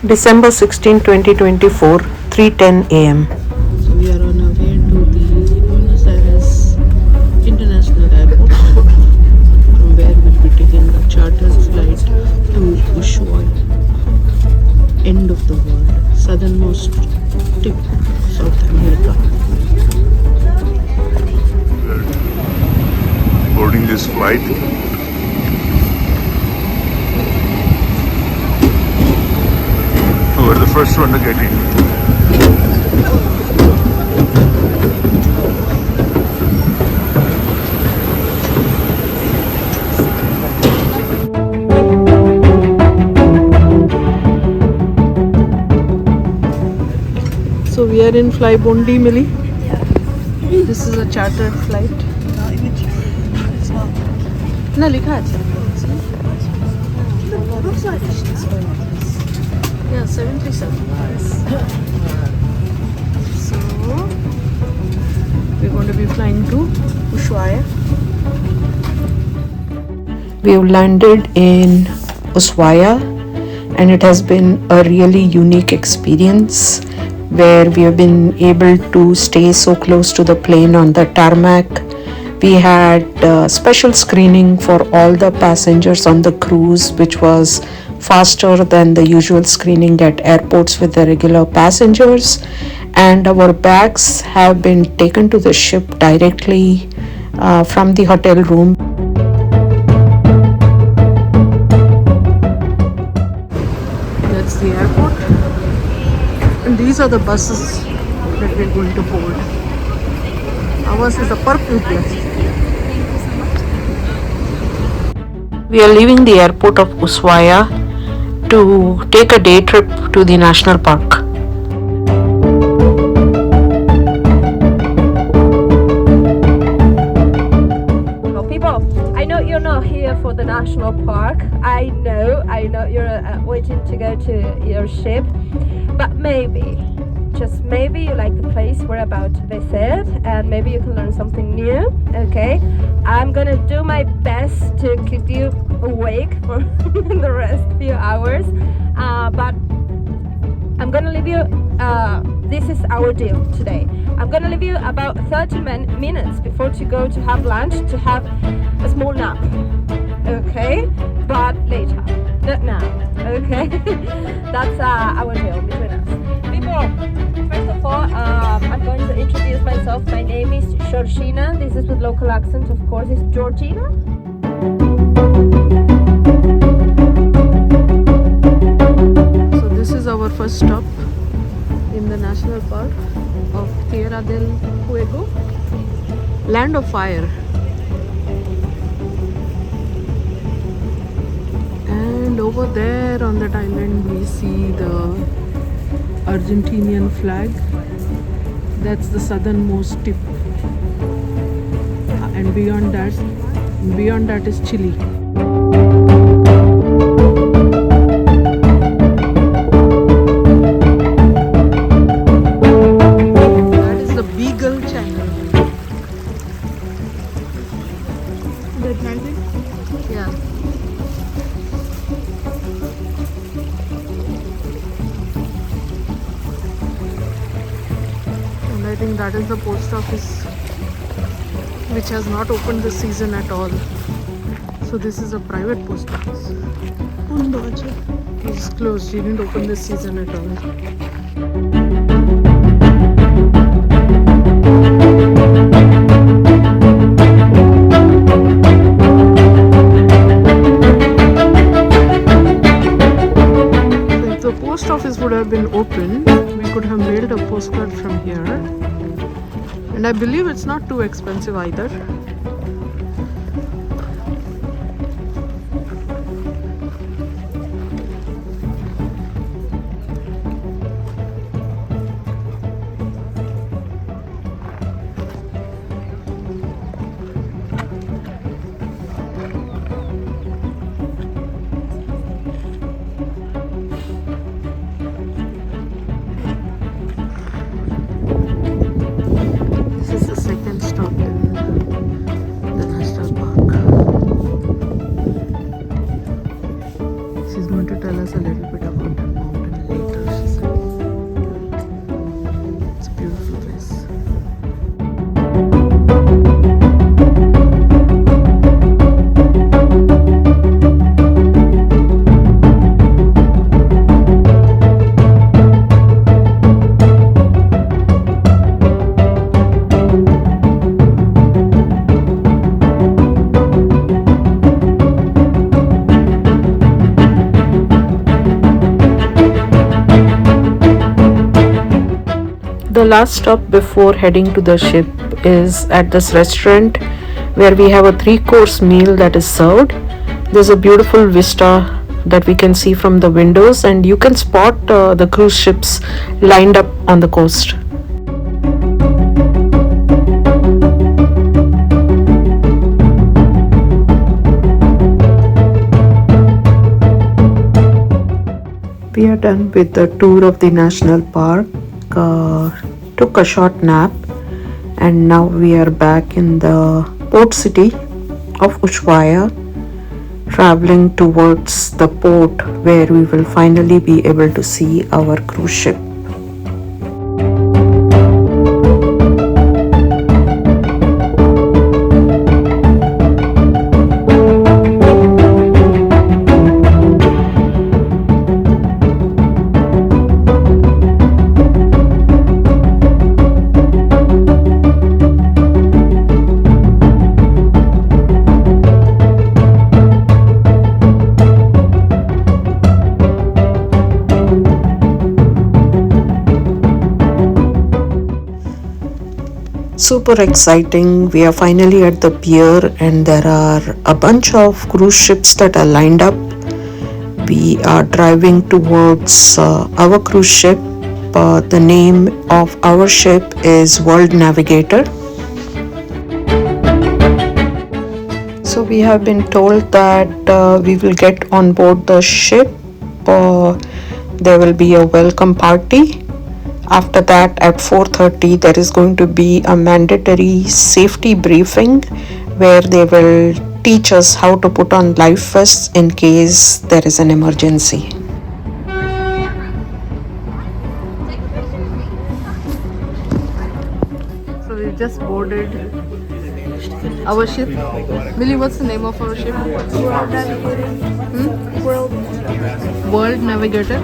December 16, 2024, 3:10 a.m. So we are on our way to the Buenos Aires International Airport, from where we'll be taking a chartered flight to Ushuaia, end of the world, southernmost tip of South America. Boarding this flight. We're the first one to get in. So we are in Flybondi, Millie. This is a chartered flight. No, लिखा है. Yeah, 737. So we're going to be flying to Ushuaia. We've landed in Ushuaia, and it has been a really unique experience where we have been able to stay so close to the plane on the tarmac. We had special screening for all the passengers on the cruise, which was faster than the usual screening at airports with the regular passengers. And our bags have been taken to the ship directly from the hotel room. That's the airport. And these are the buses that we're going to board. Ours is a purple plus. We are leaving the airport of Ushuaia to take a day trip to the national park. Well, people, I know you're not here for the national park. I know you're waiting to go to your ship, but maybe, just maybe you like the place we're about to visit, and maybe you can learn something new. Okay, I'm gonna do my best to keep you awake for the rest few hours, but I'm gonna leave you. This is our deal today. I'm gonna leave you about 30 minutes before to go to have lunch, to have a small nap. Okay, but later, not now. Okay, that's our deal between us. People, first of all, I'm going to introduce myself. My name is Georgina. This is with local accent, of course. It's Georgina. So this is our first stop in the national park of Tierra del Fuego, land of fire. And over there on that island we see the Argentinian flag. That's the southernmost tip, and beyond that is Chile. That is the Beagle Channel. The Atlantic? Yeah. I think that is the post office, which has not opened this season at all. So this is a private post office. It's closed. He didn't open this season at all. If the post office would have been open, we could have mailed a postcard from here. And I believe it's not too expensive either. This is the second stop in the last stop before heading to the ship is at this restaurant where we have a 3-course meal that is served. There's a beautiful vista that we can see from the windows, and you can spot the cruise ships lined up on the coast. We are done with the tour of the national park, took a short nap, and now we are back in the port city of Ushuaia, traveling towards the port where we will finally be able to see our cruise ship. Super exciting. We are finally at the pier, and there are a bunch of cruise ships that are lined up. We are driving towards our cruise ship. The name of our ship is World Navigator. So we have been told that we will get on board the ship. There will be a welcome party. After that, at 4:30, there is going to be a mandatory safety briefing where they will teach us how to put on life vests in case there is an emergency. So we just boarded our ship. Millie, what's the name of our ship? World Navigator.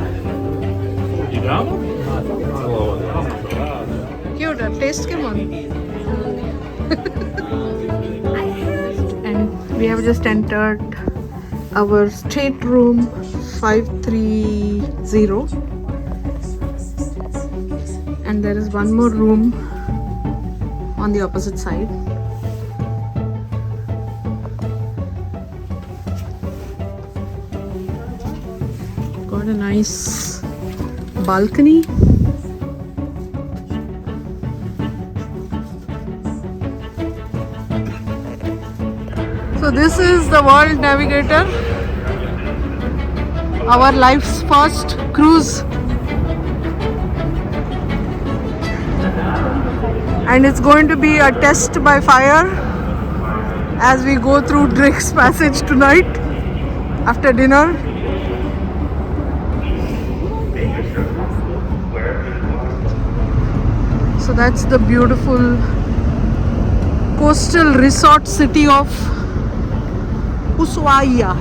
Cute, taste kemon. And we have just entered our stateroom 530, and there is one more room on the opposite side. Got a nice balcony. So this is the World Navigator, our life's first cruise, and it's going to be a test by fire as we go through Drake's Passage tonight after dinner. So that's the beautiful coastal resort city of Ushuaia.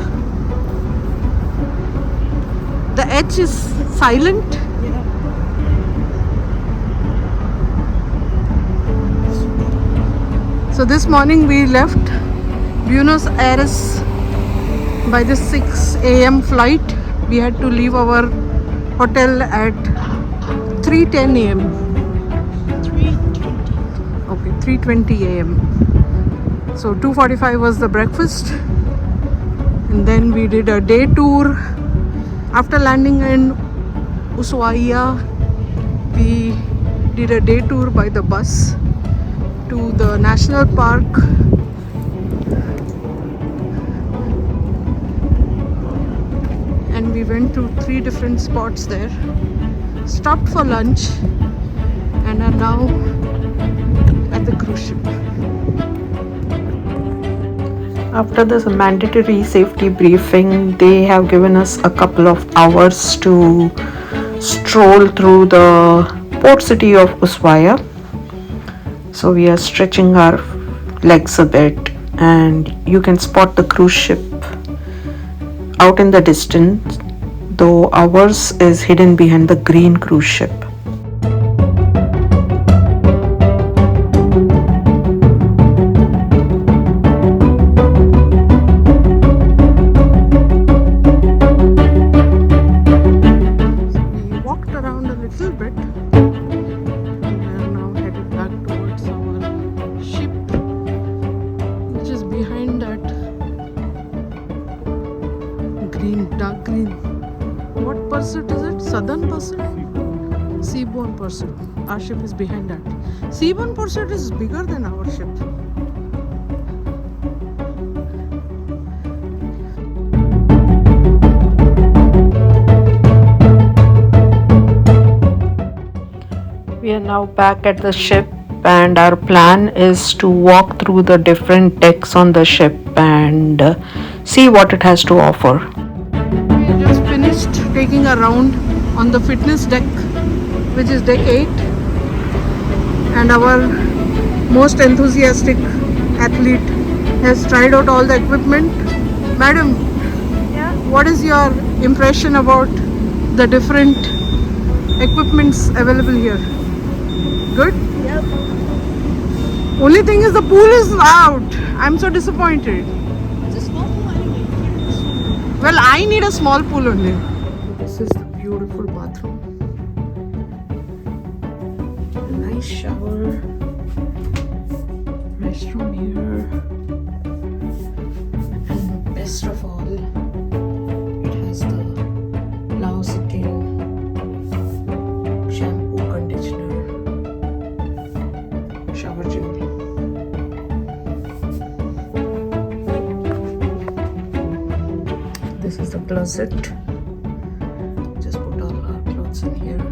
The H is silent. So this morning we left Buenos Aires by the 6 a.m. flight. We had to leave our hotel at 3:10 a.m. 3:20 a.m. So 2:45 was the breakfast, and then we did a day tour. After landing in Ushuaia, we did a day tour by the bus to the national park. And we went to 3 different spots there, stopped for lunch, and are now at the cruise ship. After this mandatory safety briefing, they have given us a couple of hours to stroll through the port city of Ushuaia. So we are stretching our legs a bit, and you can spot the cruise ship out in the distance, though ours is hidden behind the green cruise ship. southern pursuit? Seaborne pursuit. Our ship is behind that. Seaborne pursuit is bigger than our ship. We are now back at the ship, and our plan is to walk through the different decks on the ship and see what it has to offer. We just finished taking a round on the fitness deck, which is deck 8, and our most enthusiastic athlete has tried out all the equipment. Madam, Yeah. what is your impression about the different equipments available here? Good? Yep. Only thing is the pool is out. I'm so disappointed. It's a small pool anyway. Well, I need a small pool only. This is the beautiful bathroom. A nice shower. Restroom here. And the best of all, it has the Laosican shampoo, conditioner, shower gel. This is the closet. Just put all our clothes in here.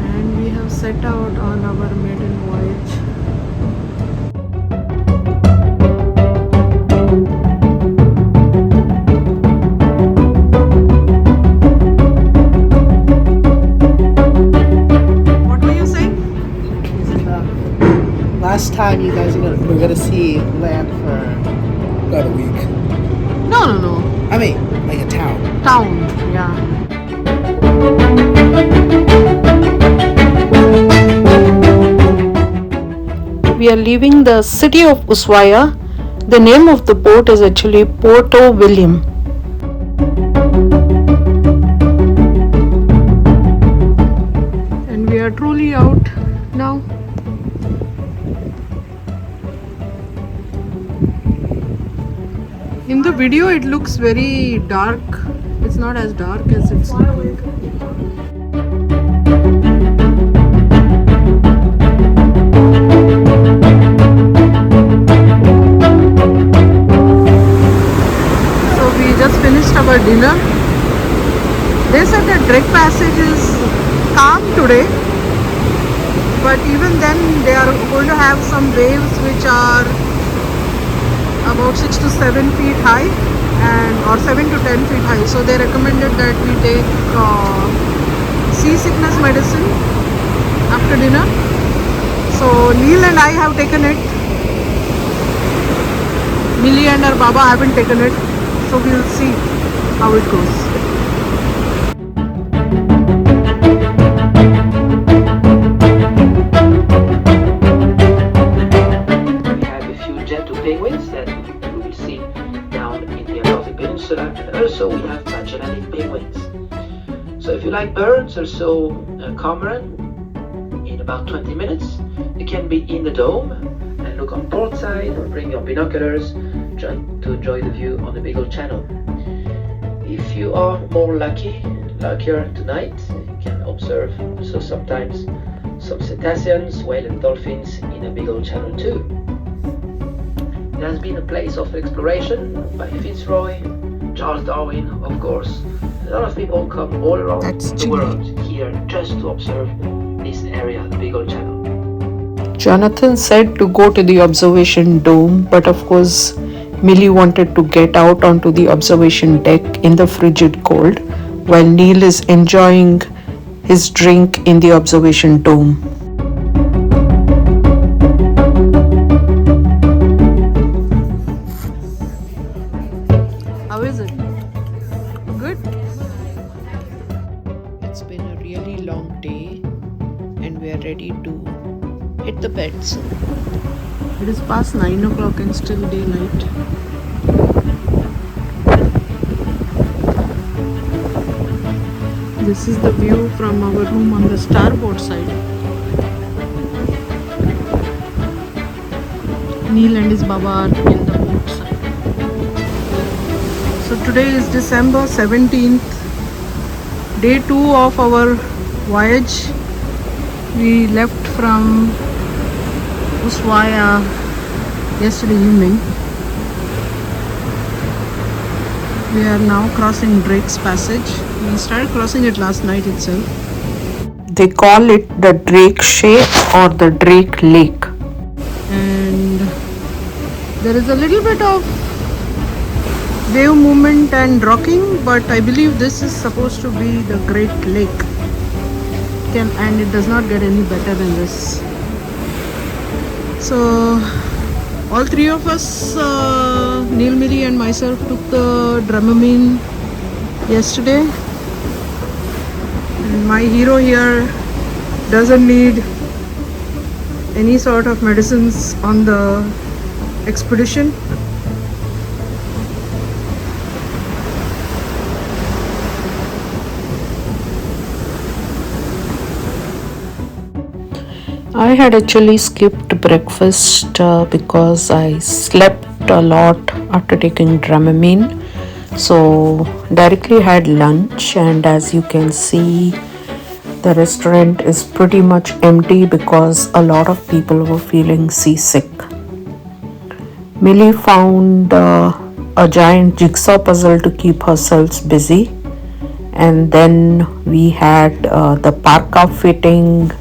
And we have set out on our maiden voyage. What were you saying? Last time you guys we're gonna see land for about a week. No. I mean, like a town. Town, yeah. We are leaving the city of Ushuaia. The name of the port is actually Porto William. And we are truly out now. In the video it looks very dark. It's not as dark as it's looking. So we just finished our dinner. They said that Drake Passage is calm today, but even then they are going to have some waves which are about 6 to 7 feet high or 7 to 10 feet high. So they recommended that we take seasickness medicine after dinner. So Neil and I have taken it. Millie and her Baba haven't taken it. So we'll see how it goes. We have a few gentle penguins that we will see down in the Antarctic Peninsula, and also we have Magellanic penguins. So if you like birds, also cormorant, in about 20 minutes, you can be in the dome and look on port side, bring your binoculars to enjoy the view on the Beagle Channel. If you are more luckier tonight, you can observe also sometimes some cetaceans, whales and dolphins in the Beagle Channel too. It has been a place of exploration by Fitzroy, Charles Darwin, of course. A lot of people come all around the world here just to observe this area, the Beagle Channel. Jonathan said to go to the observation dome, but of course Millie wanted to get out onto the observation deck in the frigid cold, while Neil is enjoying his drink in the observation dome. How is it? Good? It's been a really long day and we are ready to hit the beds. It is past 9 o'clock and still daylight. This is the view from our room on the starboard side. Neil and his Baba are in the port side. So today is December 17th, day 2 of our voyage. We left from Ushuaia yesterday evening. We are now crossing Drake's Passage. We started crossing it last night itself. They call it the Drake Shape or the Drake Lake. And there is a little bit of wave movement and rocking, but I believe this is supposed to be the Great Lake. And it does not get any better than this. So all three of us, Neil, Miri and myself, took the Dramamine yesterday. And my hero here doesn't need any sort of medicines on the expedition. I had actually skipped breakfast because I slept a lot after taking Dramamine. So directly had lunch, and as you can see, the restaurant is pretty much empty because a lot of people were feeling seasick. Millie found a giant jigsaw puzzle to keep herself busy, and then we had the parka fitting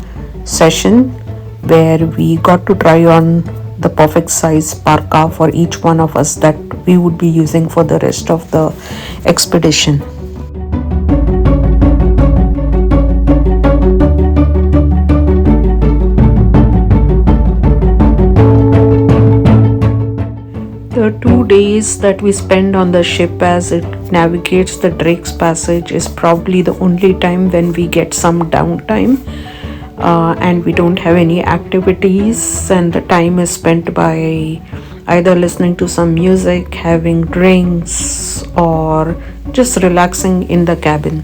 session where we got to try on the perfect size parka for each one of us that we would be using for the rest of the expedition. The 2 days that we spend on the ship as it navigates the Drake's Passage is probably the only time when we get some downtime. And we don't have any activities, and the time is spent by either listening to some music, having drinks, or just relaxing in the cabin.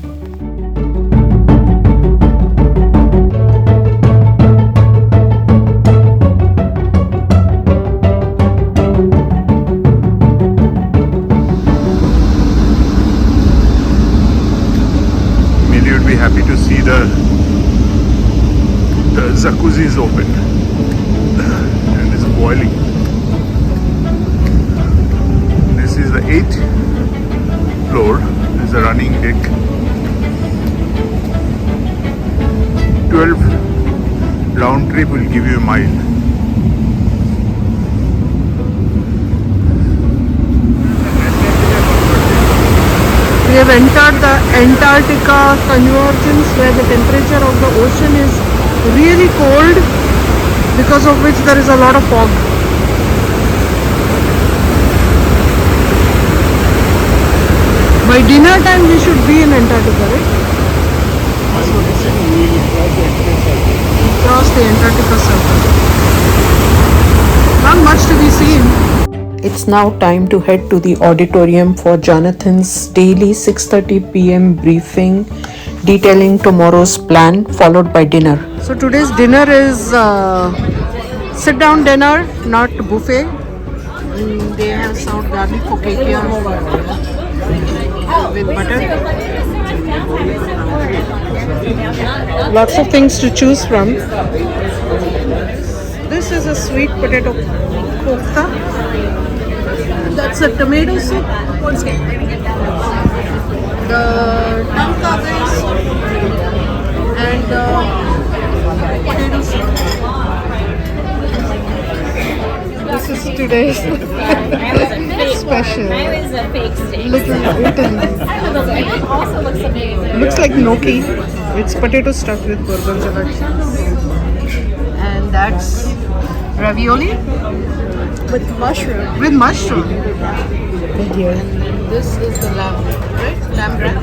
Maybe you'd be happy to see the jacuzzi is open and it's boiling. This is the 8th floor. This is a running deck. 12 round trip will give you a mile. We have entered the Antarctica convergence where the temperature of the ocean is really cold, because of which there is a lot of fog. By dinner time we should be in Antarctica, right? Across the Antarctica Circle. Not much to be seen. It's now time to head to the auditorium for Jonathan's daily 6:30 p.m. briefing detailing tomorrow's plan, followed by dinner. So today's dinner is sit-down dinner, not buffet. They have served garlic focaccia with butter. Lots of things to choose from. This is a sweet potato kofta. That's a tomato soup. The tanka rice and potato soup. This is today's special. Mine is a fake steak. Little Italy. It also looks amazing. Looks like gnocchi. It's potato stuffed with gorgonzola cheese. And that's ravioli With mushroom. with mushroom. Thank you. And this is the lamb, right? Lamb wrap.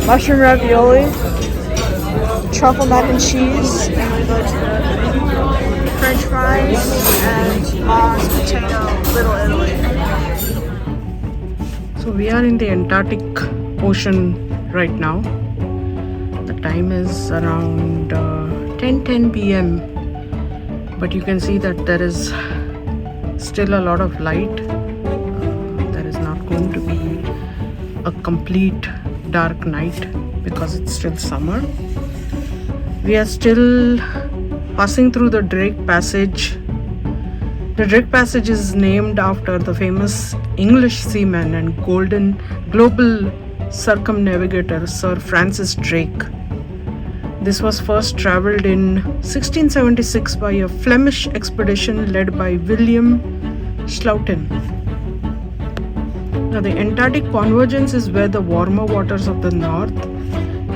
Mushroom ravioli, truffle mac and cheese, French fries, and mom's potato, Little Italy. So we are in the Antarctic Ocean right now. The time is around 10:10 p.m. But you can see that there is still a lot of light. There is now going to be a complete dark night because it's still summer. We are still passing through the Drake Passage. The Drake Passage is named after the famous English seaman and global circumnavigator Sir Francis Drake. This was first travelled in 1676 by a Flemish expedition led by William Schouten. Now, the Antarctic convergence is where the warmer waters of the north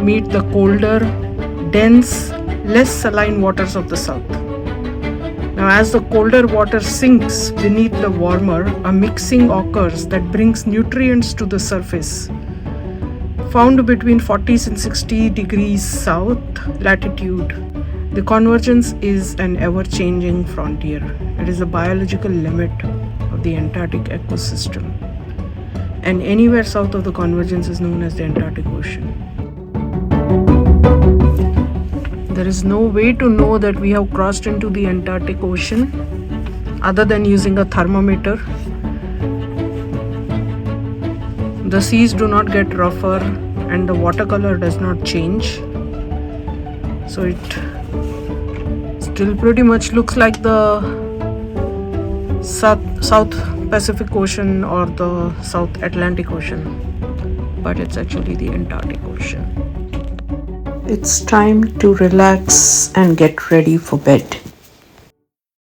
meet the colder, dense, less saline waters of the south. Now, as the colder water sinks beneath the warmer, a mixing occurs that brings nutrients to the surface. Found between 40 and 60 degrees south latitude, the convergence is an ever-changing frontier. It is a biological limit of the Antarctic ecosystem. And anywhere south of the convergence is known as the Antarctic Ocean. There is no way to know that we have crossed into the Antarctic Ocean other than using a thermometer. The seas do not get rougher and the water color does not change. So it still pretty much looks like the South Pacific Ocean or the South Atlantic Ocean, but it's actually the Antarctic Ocean. It's time to relax and get ready for bed.